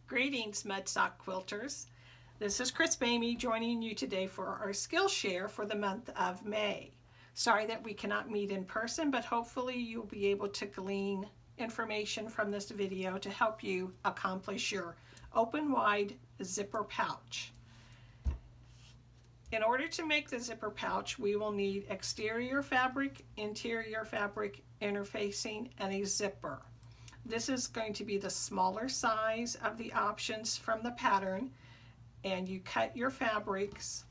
Greetings, Mudsock Quilters. This is Chris Bamey joining you today for our Skillshare for the month of May. Sorry that we cannot meet in person, but hopefully you'll be able to glean information from this video to help you accomplish your open wide zipper pouch. In order to make the zipper pouch, we will need exterior fabric, interior fabric, interfacing, and a zipper. This is going to be the smaller size of the options from the pattern, and you cut your fabrics.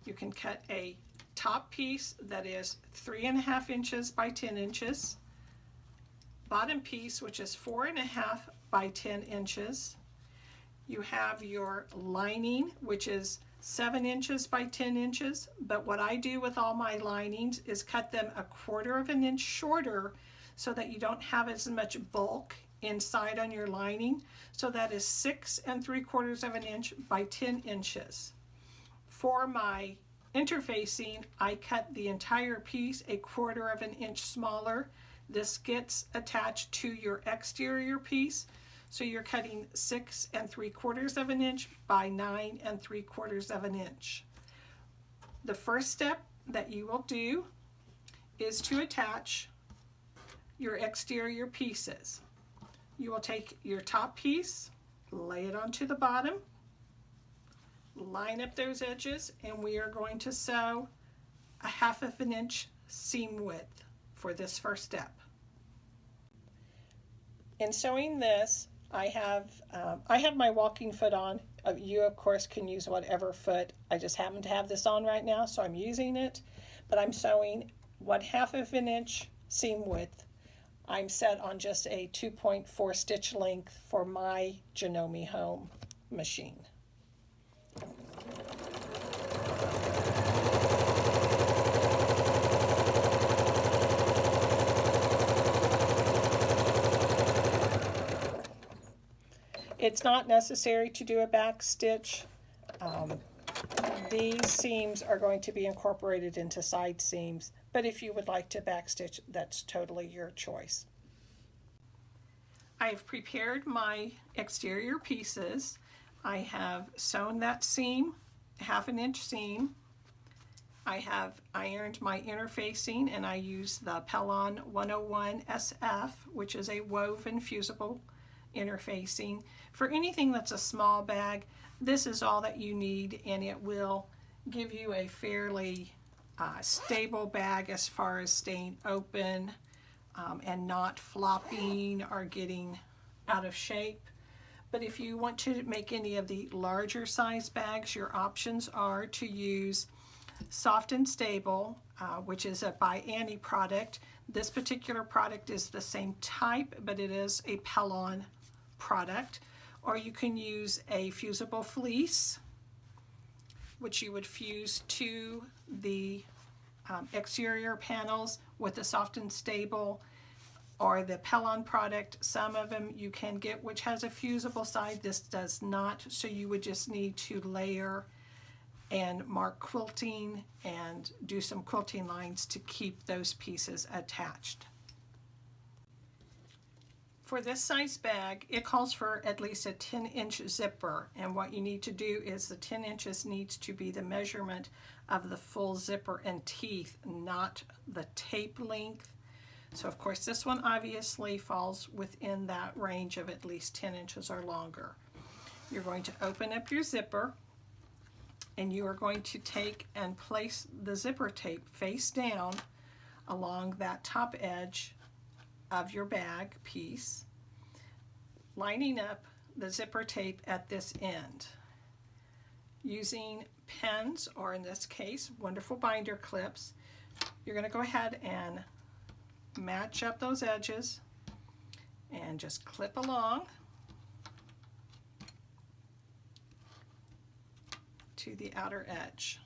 You can cut a top piece that is 3.5 inches by 10 inches, bottom piece which is 4.5 by 10 inches. You have your lining which is 7 inches by 10 inches, but what I do with all my linings is cut them 1/4 inch shorter so that you don't have as much bulk inside on your lining. So that is 6 3/4 inch by 10 inches. For my interfacing, I cut the entire piece 1/4 inch smaller. This gets attached to your exterior piece. So you're cutting 6 3/4 inch by 9 3/4 inch. The first step that you will do is to attach your exterior pieces. You will take your top piece, lay it onto the bottom, line up those edges, and we are going to sew 1/2 inch seam width for this first step. In sewing this, I have my walking foot on. You of course can use whatever foot. I just happen to have this on right now, so I'm using it. But I'm sewing 1/2 inch seam width. I'm set on just a 2.4 stitch length for my Janome Home machine. It's not necessary to do a back stitch. These seams are going to be incorporated into side seams, but if you would like to backstitch, that's totally your choice. I've prepared my exterior pieces. I have sewn that seam, 1/2 inch seam. I have ironed my interfacing, and I use the Pellon 101 SF, which is a woven fusible interfacing. For anything that's a small bag, this is all that you need, and it will give you a fairly stable bag as far as staying open and not flopping or getting out of shape. But if you want to make any of the larger size bags, your options are to use Soft and Stable, which is a by Annie product. This particular product is the same type, but it is a Pellon product. Or you can use a fusible fleece, which you would fuse to the exterior panels with the Soft and Stable, or the Pellon product. Some of them you can get which has a fusible side. This does not, so you would just need to layer and mark quilting and do some quilting lines to keep those pieces attached. For this size bag, it calls for at least a 10-inch zipper, and what you need to do is the 10 inches needs to be the measurement of the full zipper and teeth, not the tape length. So of course this one obviously falls within that range of at least 10 inches or longer. You're going to open up your zipper, and you are going to take and place the zipper tape face down along that top edge of your bag piece, lining up the zipper tape at this end. Using pens, or in this case wonderful binder clips, you're going to go ahead and match up those edges and just clip along to the outer edge.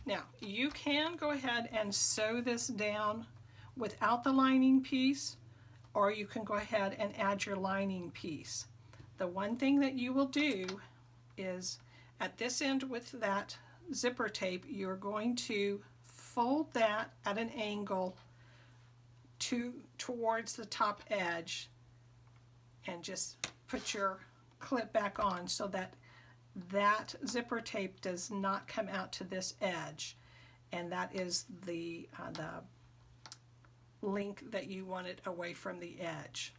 Now, you can go ahead and sew this down without the lining piece, or you can go ahead and add your lining piece. The one thing that you will do is at this end with that zipper tape, you're going to fold that at an angle towards the top edge and just put your clip back on so that that zipper tape does not come out to this edge, and that is the link that you want it away from the edge.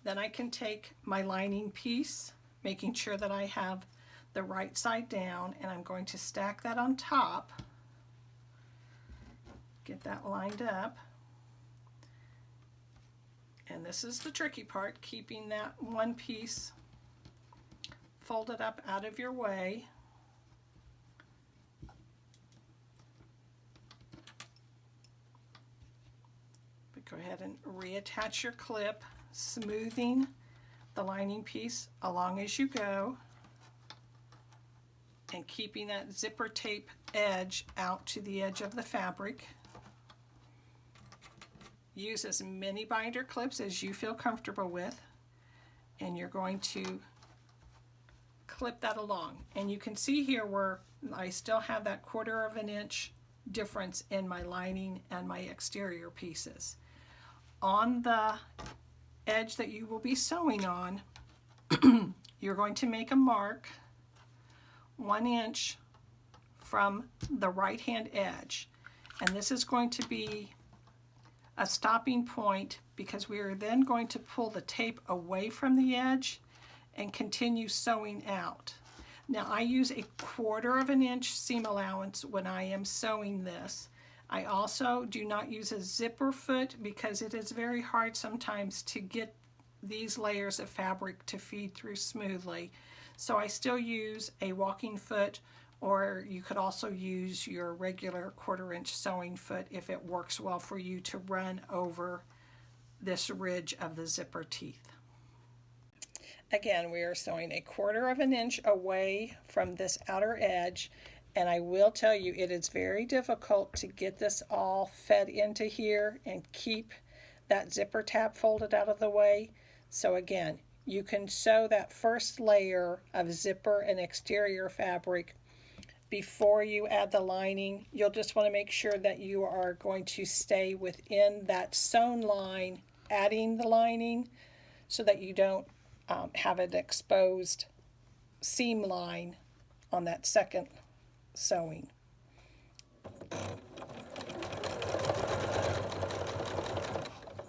Then I can take my lining piece, making sure that I have the right side down, and I'm going to stack that on top, get that lined up. And this is the tricky part, keeping that one piece folded up out of your way. But go ahead and reattach your clip, smoothing the lining piece along as you go, and keeping that zipper tape edge out to the edge of the fabric. Use as many binder clips as you feel comfortable with, and you're going to clip that along. And you can see here where I still have that 1/4 of an inch difference in my lining and my exterior pieces. On the edge that you will be sewing on, you're going to make a mark 1 inch from the right hand edge, and this is going to be a stopping point because we are then going to pull the tape away from the edge and continue sewing out. Now I use a 1/4 of an inch seam allowance when I am sewing this. I also do not use a zipper foot because it is very hard sometimes to get these layers of fabric to feed through smoothly. So I still use a walking foot, or you could also use your regular 1/4 inch sewing foot if it works well for you to run over this ridge of the zipper teeth. Again, we are sewing a 1/4 of an inch away from this outer edge, and I will tell you it is very difficult to get this all fed into here and keep that zipper tab folded out of the way. So again, you can sew that first layer of zipper and exterior fabric before you add the lining. You'll just want to make sure that you are going to stay within that sewn line, adding the lining, so that you don't have an exposed seam line on that second sewing.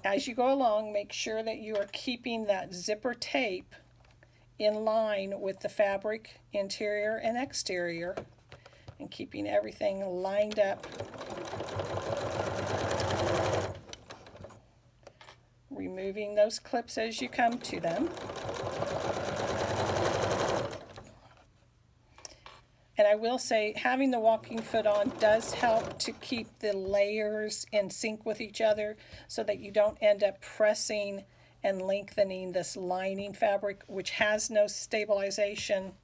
As you go along, make sure that you are keeping that zipper tape in line with the fabric, interior and exterior, and keeping everything lined up. Removing those clips as you come to them. And I will say, having the walking foot on does help to keep the layers in sync with each other so that you don't end up pressing and lengthening this lining fabric, which has no stabilization,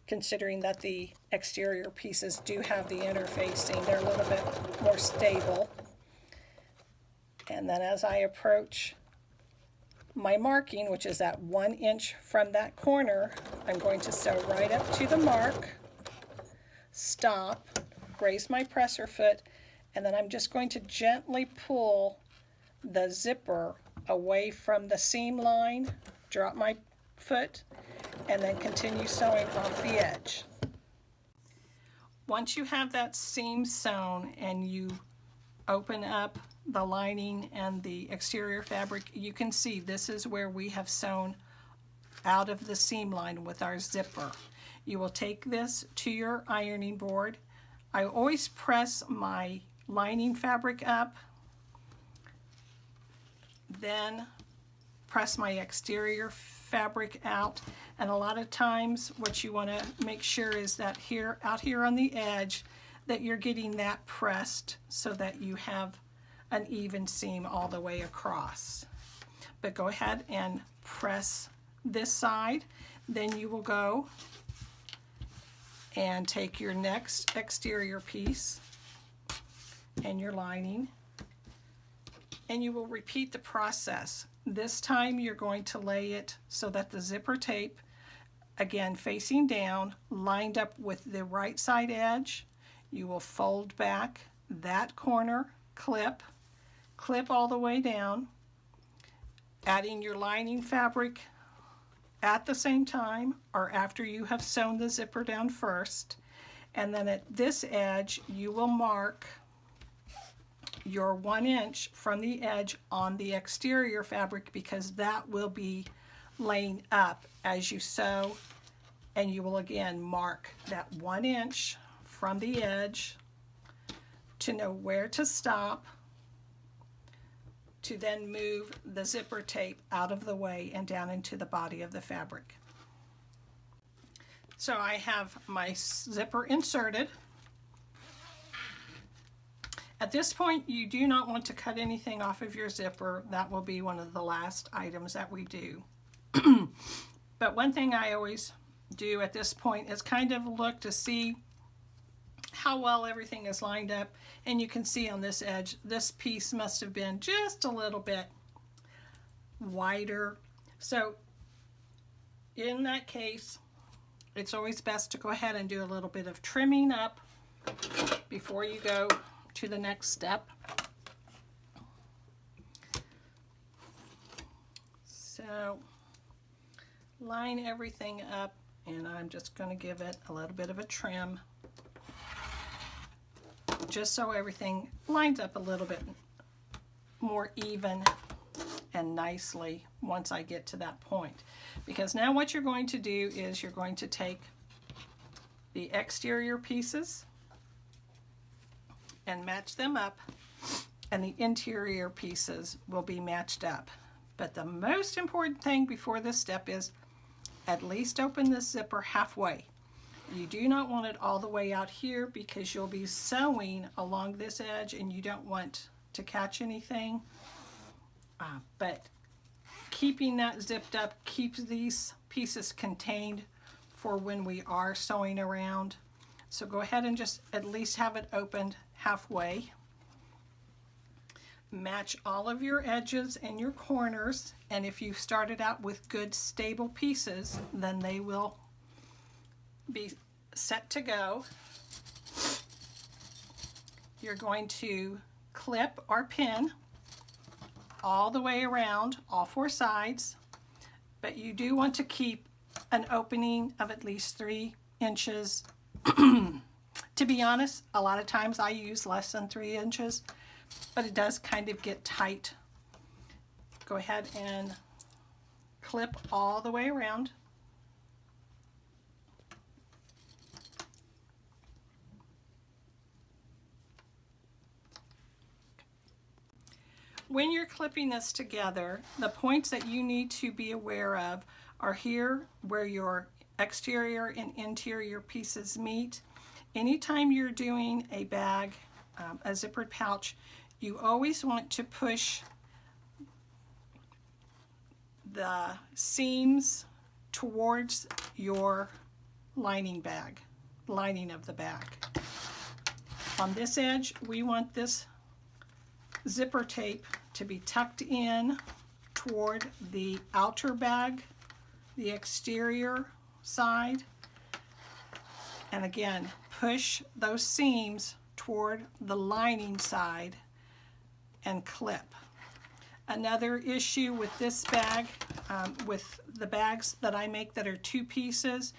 considering that the exterior pieces do have the interfacing. They're a little bit more stable. And then as I approach my marking, which is at 1 inch from that corner, I'm going to sew right up to the mark, stop, raise my presser foot, and then I'm just going to gently pull the zipper away from the seam line, drop my foot, and then continue sewing off the edge. Once you have that seam sewn and you open up the lining and the exterior fabric, you can see this is where we have sewn out of the seam line with our zipper. You will take this to your ironing board. I always press my lining fabric up, then press my exterior fabric out, and a lot of times what you want to make sure is that out here on the edge that you're getting that pressed so that you have an even seam all the way across. But go ahead and press this side, then you will go and take your next exterior piece and your lining, and you will repeat the process. This time you're going to lay it so that the zipper tape, again facing down, lined up with the right side edge. You will fold back that corner, clip all the way down, adding your lining fabric at the same time or after you have sewn the zipper down first. And then at this edge, you will mark your 1 inch from the edge on the exterior fabric, because that will be laying up as you sew. And you will again mark that 1 inch from the edge to know where to stop, to then move the zipper tape out of the way and down into the body of the fabric. So I have my zipper inserted. At this point, you do not want to cut anything off of your zipper. That will be one of the last items that we do. But one thing I always do at this point is kind of look to see how well everything is lined up. And you can see on this edge, this piece must have been just a little bit wider. So in that case, it's always best to go ahead and do a little bit of trimming up before you go to the next step. So line everything up, and I'm just going to give it a little bit of a trim, just so everything lines up a little bit more even and nicely once I get to that point. Because now what you're going to do is you're going to take the exterior pieces and match them up, and the interior pieces will be matched up. But the most important thing before this step is at least open this zipper halfway. You do not want it all the way out here, because you'll be sewing along this edge and you don't want to catch anything. But keeping that zipped up keeps these pieces contained for when we are sewing around. So go ahead and just at least have it opened halfway. Match all of your edges and your corners, and if you started out with good stable pieces, then they will be set to go. You're going to clip or pin all the way around all 4 sides, but you do want to keep an opening of at least 3 inches. To be honest, a lot of times I use less than 3 inches, but it does kind of get tight. Go ahead and clip all the way around. When you're clipping this together, the points that you need to be aware of are here where your exterior and interior pieces meet. Anytime you're doing a bag, a zippered pouch, you always want to push the seams towards your lining of the bag. On this edge, we want this zipper tape to be tucked in toward the outer bag, the exterior side. And again, push those seams toward the lining side and clip. Another issue with this bag, with the bags that I make that are 2 pieces,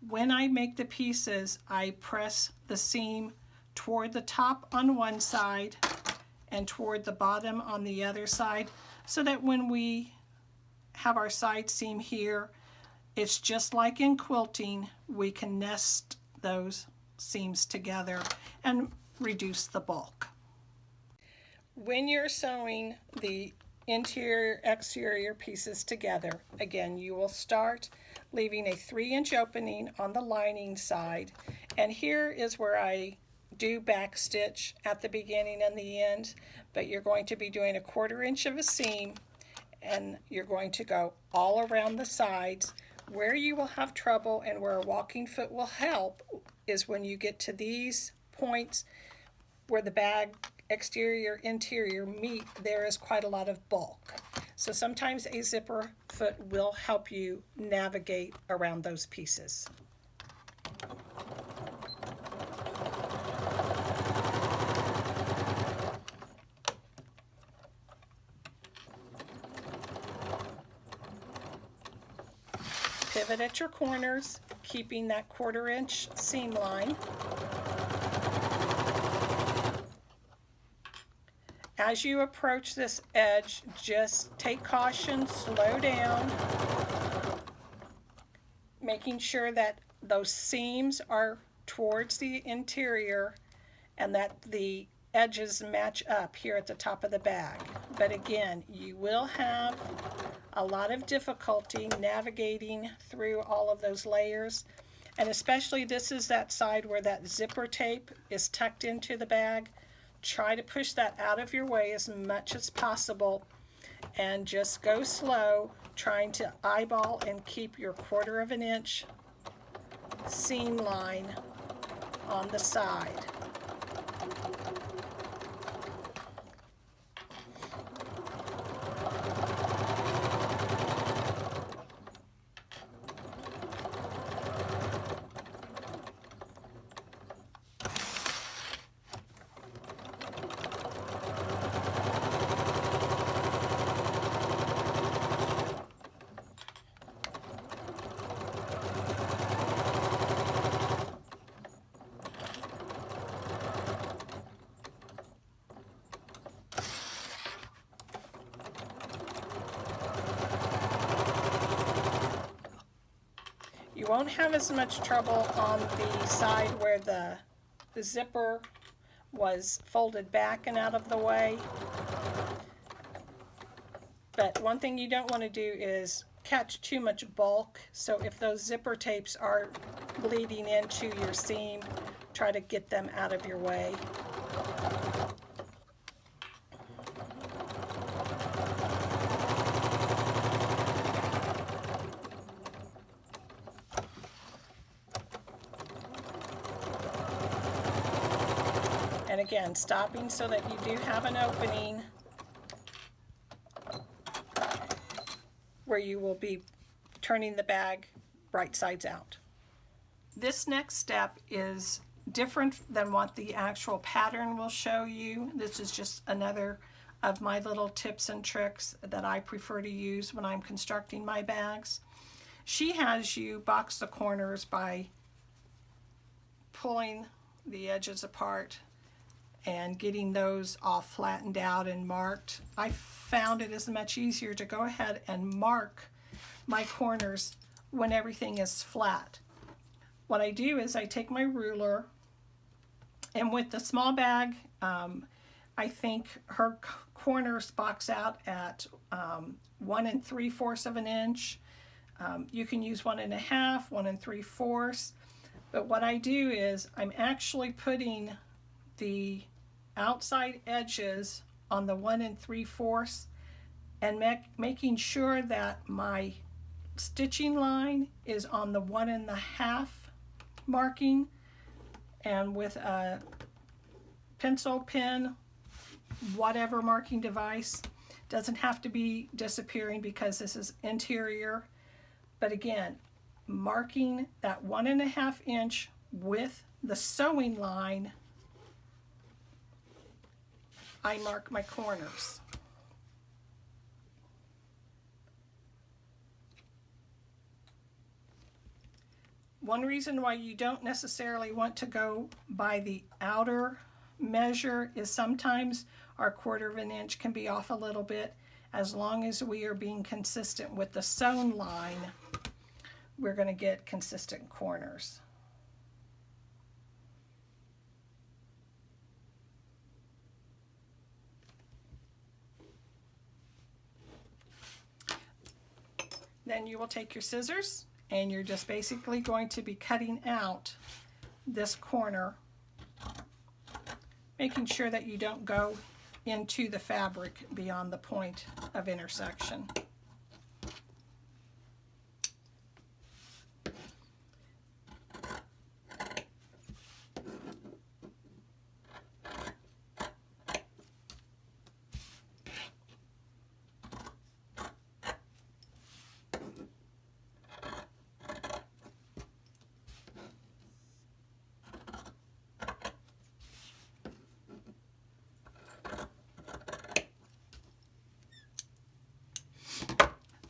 when I make the pieces, I press the seam toward the top on one side and toward the bottom on the other side, so that when we have our side seam here, it's just like in quilting, we can nest those seams together and reduce the bulk. When you're sewing the interior exterior pieces together, again, you will start leaving a 3-inch opening on the lining side, and here is where I do back stitch at the beginning and the end, but you're going to be doing a 1/4 inch of a seam, and you're going to go all around the sides. Where you will have trouble and where a walking foot will help is when you get to these points where the bag exterior interior meet. There is quite a lot of bulk, so sometimes a zipper foot will help you navigate around those pieces. Pivot at your corners, keeping that 1/4 inch seam line. As you approach this edge, just take caution, slow down, making sure that those seams are towards the interior and that the edges match up here at the top of the bag. But again, you will have a lot of difficulty navigating through all of those layers, and especially this is that side where that zipper tape is tucked into the bag. Try to push that out of your way as much as possible and just go slow, trying to eyeball and keep your 1/4 inch seam line on the side. You won't have as much trouble on the side where the zipper was folded back and out of the way. But one thing you don't want to do is catch too much bulk. So if those zipper tapes are bleeding into your seam, try to get them out of your way. And again, stopping so that you do have an opening where you will be turning the bag right sides out. This next step is different than what the actual pattern will show you. This is just another of my little tips and tricks that I prefer to use when I'm constructing my bags. She has you box the corners by pulling the edges apart and getting those all flattened out and marked. I found it is much easier to go ahead and mark my corners when everything is flat. What I do is I take my ruler, and with the small bag, I think her corners box out at 1 3/4 of an inch. You can use 1 1/2, 1 3/4. But what I do is I'm actually putting the outside edges on the 1 3/4 and making sure that my stitching line is on the 1 1/2 marking, and with a pencil, pen, whatever marking device, doesn't have to be disappearing because this is interior, but again, marking that 1 1/2 inch with the sewing line, I mark my corners. One reason why you don't necessarily want to go by the outer measure is sometimes our 1/4 inch can be off a little bit. As long as we are being consistent with the sewn line, we're going to get consistent corners. Then you will take your scissors and you're just basically going to be cutting out this corner, making sure that you don't go into the fabric beyond the point of intersection.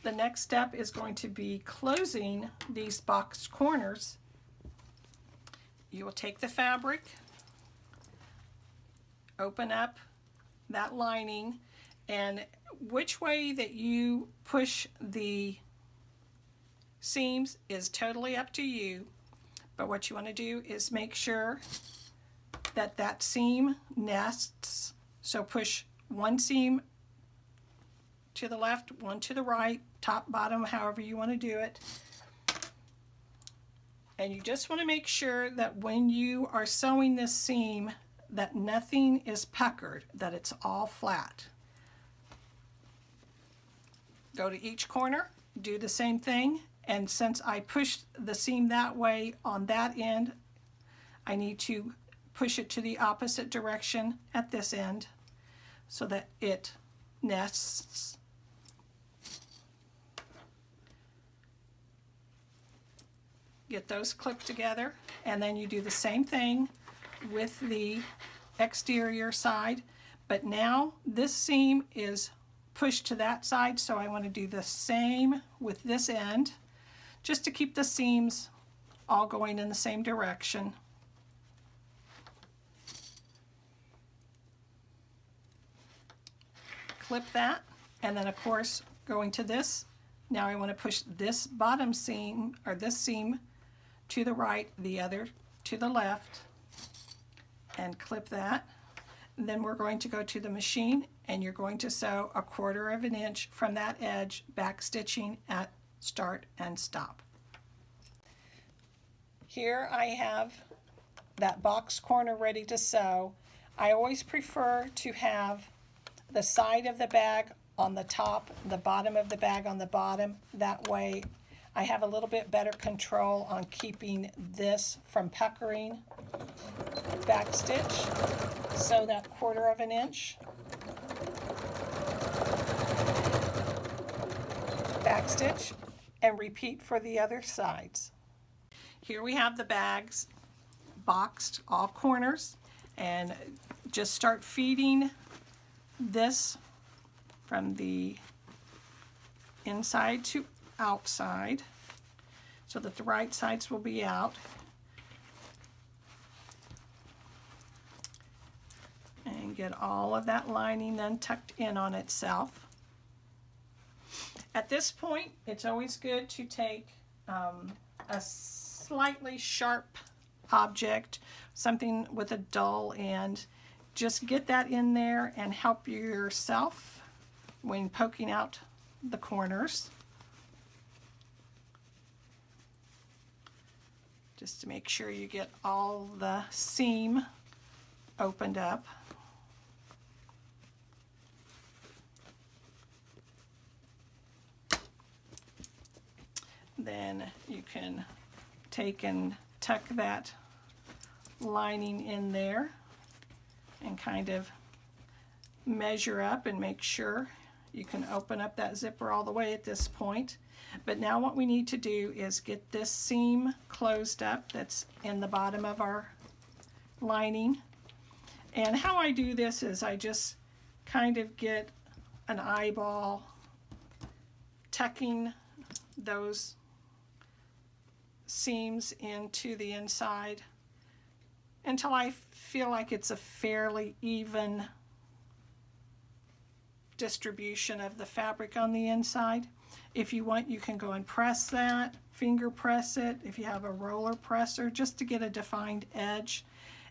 The next step is going to be closing these boxed corners. You will take the fabric, open up that lining, and which way that you push the seams is totally up to you, but what you want to do is make sure that that seam nests. So push one seam to the left, one to the right, top, bottom, however you want to do it. And you just want to make sure that when you are sewing this seam that nothing is puckered, that it's all flat. Go to each corner, do the same thing, and since I pushed the seam that way on that end, I need to push it to the opposite direction at this end so that it nests. Get those clipped together, and then you do the same thing with the exterior side, but now this seam is pushed to that side, so I want to do the same with this end just to keep the seams all going in the same direction. Clip that, and then of course going to this, now I want to push this bottom seam or this seam to the right, the other to the left, and clip that. And then we're going to go to the machine, and you're going to sew 1/4 of an inch from that edge, back stitching at start and stop. Here I have that box corner ready to sew. I always prefer to have the side of the bag on the top, the bottom of the bag on the bottom. That way I have a little bit better control on keeping this from puckering. Back stitch, sew that 1/4 of an inch. Back stitch, and repeat for the other sides. Here we have the bags boxed, all corners, and just start feeding this from the inside to outside so that the right sides will be out. And get all of that lining then tucked in on itself. At this point, it's always good to take a slightly sharp object, something with a dull end. Just get that in there and help yourself when poking out the corners. Just to make sure you get all the seam opened up. Then you can take and tuck that lining in there and kind of measure up and make sure you can open up that zipper all the way at this point. But now what we need to do is get this seam closed up that's in the bottom of our lining. And how I do this is I just kind of get an eyeball tucking those seams into the inside until I feel like it's a fairly even distribution of the fabric on the inside. If you want, you can go and press that, finger press it if you have a roller presser, just to get a defined edge.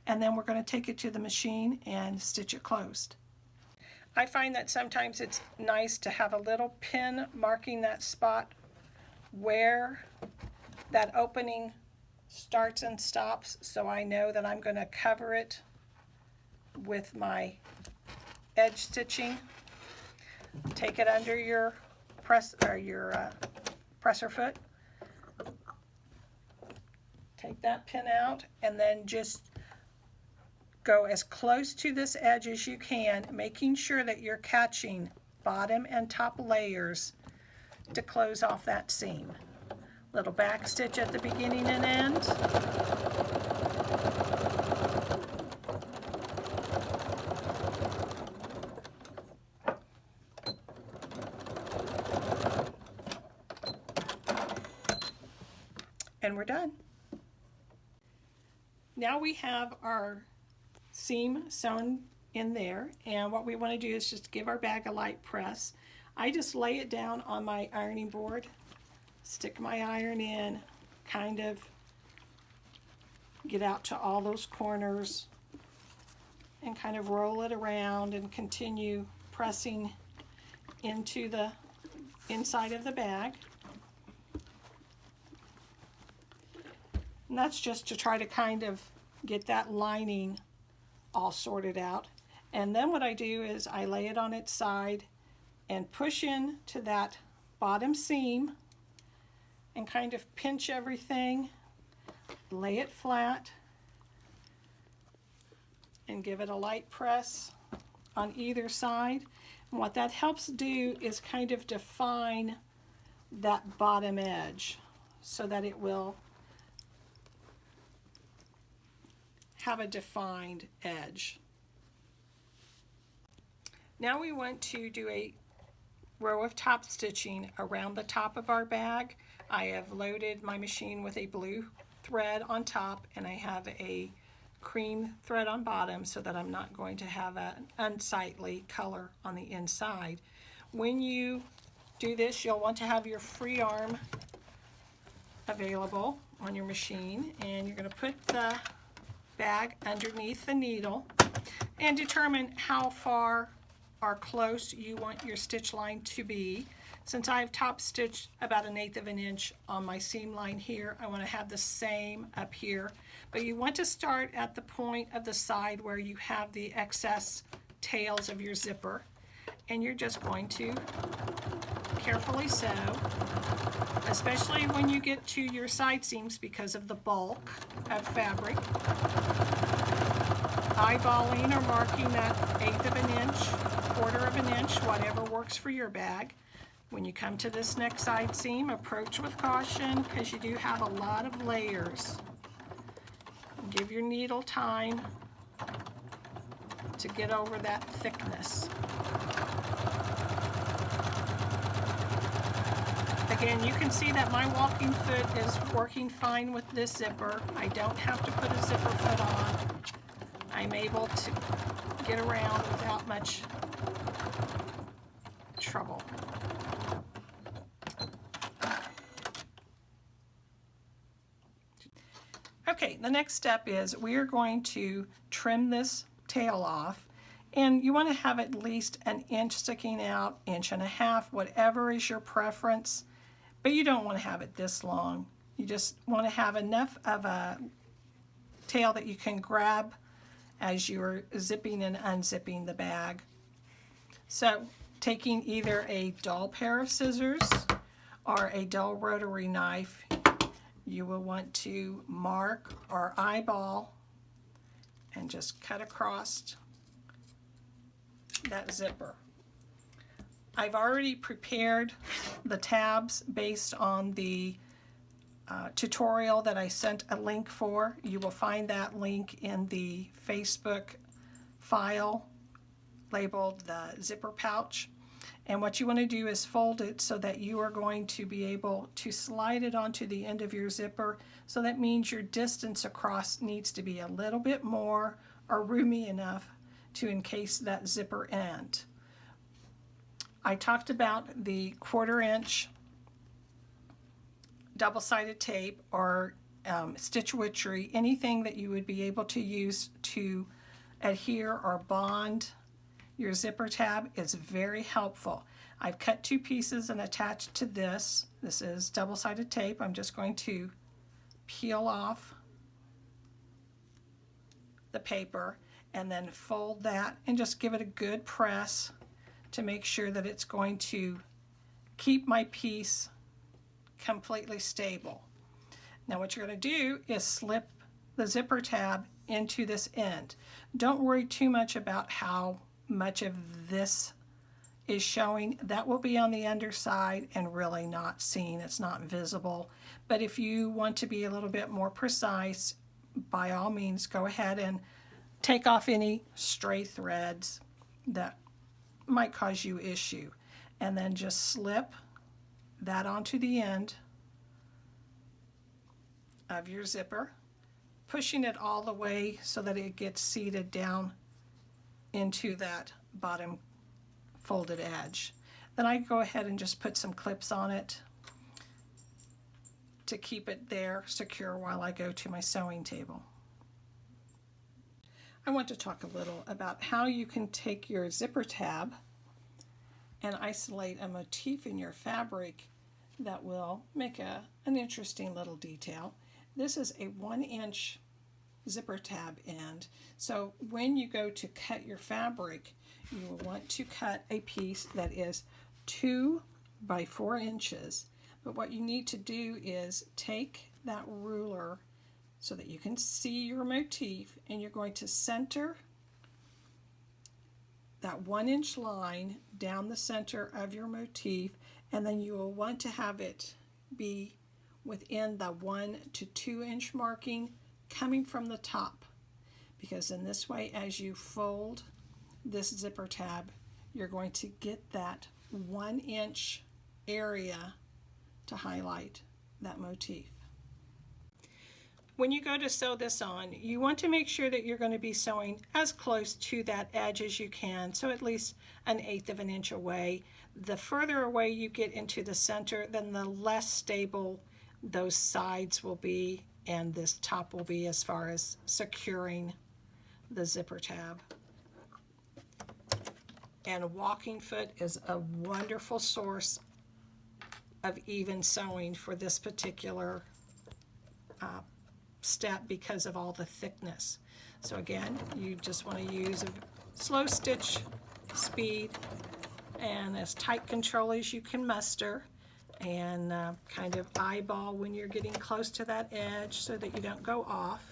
And then we're going to take it to the machine and stitch it closed. I find that sometimes it's nice to have a little pin marking that spot where that opening starts and stops, so I know that I'm going to cover it with my edge stitching. Take it under your presser foot. Take that pin out and then just go as close to this edge as you can, making sure that you're catching bottom and top layers to close off that seam. Little back stitch at the beginning and end. and we're done. Now we have our seam sewn in there, and what we want to do is just give our bag a light press. I just lay it down on my ironing board, stick my iron in, kind of get out to all those corners, and kind of roll it around and continue pressing into the inside of the bag. And that's just to try to kind of get that lining all sorted out. And then what I do is I lay it on its side and push in to that bottom seam and kind of pinch everything, lay it flat, and give it a light press on either side. And what that helps do is kind of define that bottom edge so that it will have a defined edge. Now we want to do a row of top stitching around the top of our bag. I have loaded my machine with a blue thread on top, and I have a cream thread on bottom so that I'm not going to have an unsightly color on the inside. When you do this, you'll want to have your free arm available on your machine, and you're going to put the bag underneath the needle and determine how far or close you want your stitch line to be. Since I've top stitched about 1/8 of an inch on my seam line here, I want to have the same up here. But you want to start at the point of the side where you have the excess tails of your zipper, and you're just going to carefully sew, especially when you get to your side seams because of the bulk of fabric. Eyeballing or marking that 1/8 of an inch, 1/4 of an inch, whatever works for your bag. When you come to this next side seam, approach with caution because you do have a lot of layers. Give your needle time to get over that thickness. Again, you can see that my walking foot is working fine with this zipper. I don't have to put a zipper foot on. I'm able to get around without much trouble. Okay, the next step is we are going to trim this tail off, and you want to have at least 1 inch sticking out, 1.5 inches, whatever is your preference, but you don't want to have it this long. You just want to have enough of a tail that you can grab as you're zipping and unzipping the bag. So taking either a dull pair of scissors or a dull rotary knife, you will want to mark or eyeball and just cut across that zipper. I've already prepared the tabs based on the tutorial that I sent a link for. You will find that link in the Facebook file labeled the zipper pouch. And what you want to do is fold it so that you are going to be able to slide it onto the end of your zipper. So that means your distance across needs to be a little bit more or roomy enough to encase that zipper end. I talked about the 1/4 inch double-sided tape or stitch witchery, anything that you would be able to use to adhere or bond your zipper tab is very helpful. I've cut 2 pieces and attached to this. This is double-sided tape. I'm just going to peel off the paper and then fold that and just give it a good press to make sure that it's going to keep my piece completely stable. Now what you're going to do is slip the zipper tab into this end. Don't worry too much about how much of this is showing. That will be on the underside and really not seen. It's not visible. But if you want to be a little bit more precise, by all means go ahead and take off any stray threads that might cause you issue, and then just slip that onto the end of your zipper, pushing it all the way so that it gets seated down into that bottom folded edge. Then I go ahead and just put some clips on it to keep it there secure while I go to my sewing table. I want to talk a little about how you can take your zipper tab and isolate a motif in your fabric that will make an interesting little detail. This is a 1-inch zipper tab end, so when you go to cut your fabric, you will want to cut a piece that is 2 by 4 inches. But what you need to do is take that ruler so that you can see your motif, and you're going to center that 1-inch line down the center of your motif, and then you will want to have it be within the 1 to 2 inch marking coming from the top, because in this way, as you fold this zipper tab, you're going to get that 1-inch area to highlight that motif. When you go to sew this on, you want to make sure that you're going to be sewing as close to that edge as you can, so at least 1/8 of an inch away. The further away you get into the center, then the less stable those sides will be and this top will be as far as securing the zipper tab. And a walking foot is a wonderful source of even sewing for this particular step because of all the thickness. So again, you just want to use a slow stitch speed and as tight control as you can muster, and kind of eyeball when you're getting close to that edge so that you don't go off.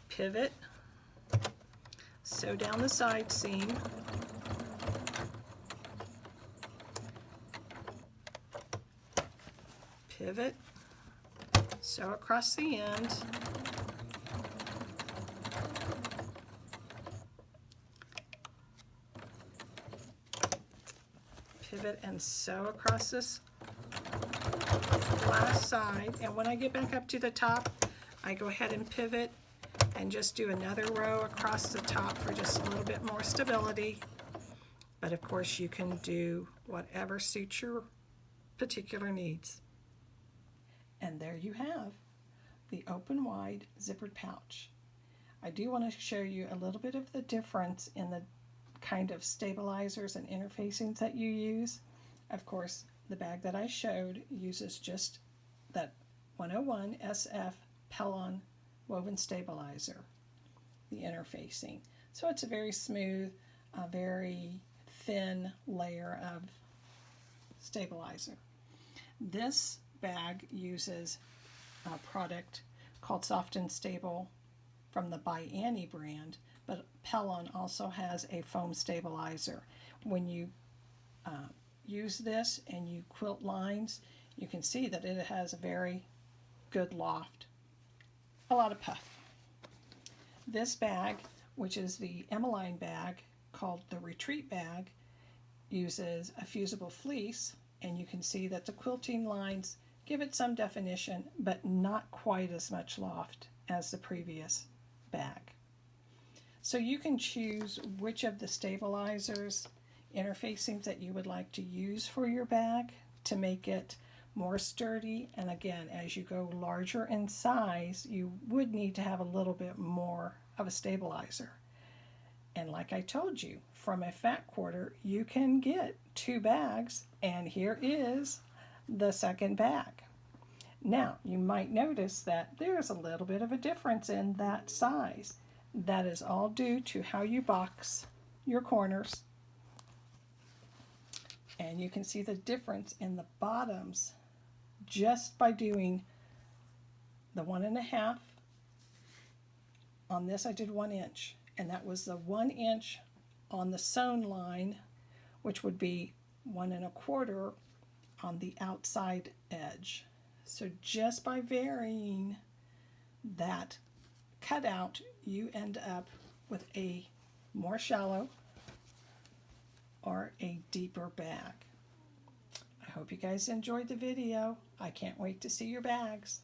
Pivot, sew down the side seam, pivot, sew across the end, pivot and sew across this last side. And when I get back up to the top, I go ahead and pivot and just do another row across the top for just a little bit more stability. But of course you can do whatever suits your particular needs. And there you have the open wide zippered pouch. I do want to show you a little bit of the difference in the kind of stabilizers and interfacings that you use. Of course, the bag that I showed uses just that 101 SF Pellon woven stabilizer, the interfacing. So it's a very smooth, very thin layer of stabilizer. This bag uses a product called Soft and Stable from the By Annie brand, but Pellon also has a foam stabilizer. When you use this and you quilt lines, you can see that it has a very good loft, a lot of puff. This bag, which is the Emmeline bag called the Retreat bag, uses a fusible fleece, and you can see that the quilting lines give it some definition, but not quite as much loft as the previous bag. So you can choose which of the stabilizers, interfacings that you would like to use for your bag to make it more sturdy. And again, as you go larger in size, you would need to have a little bit more of a stabilizer. And like I told you, from a fat quarter, you can get 2 bags, and here is the second bag. Now, you might notice that there's a little bit of a difference in that size. That is all due to how you box your corners. And you can see the difference in the bottoms just by doing the 1.5. On this I did 1 inch, and that was the 1 inch on the sewn line, which would be 1.25 on the outside edge. So just by varying that cutout, you end up with a more shallow or a deeper bag. I hope you guys enjoyed the video. I can't wait to see your bags.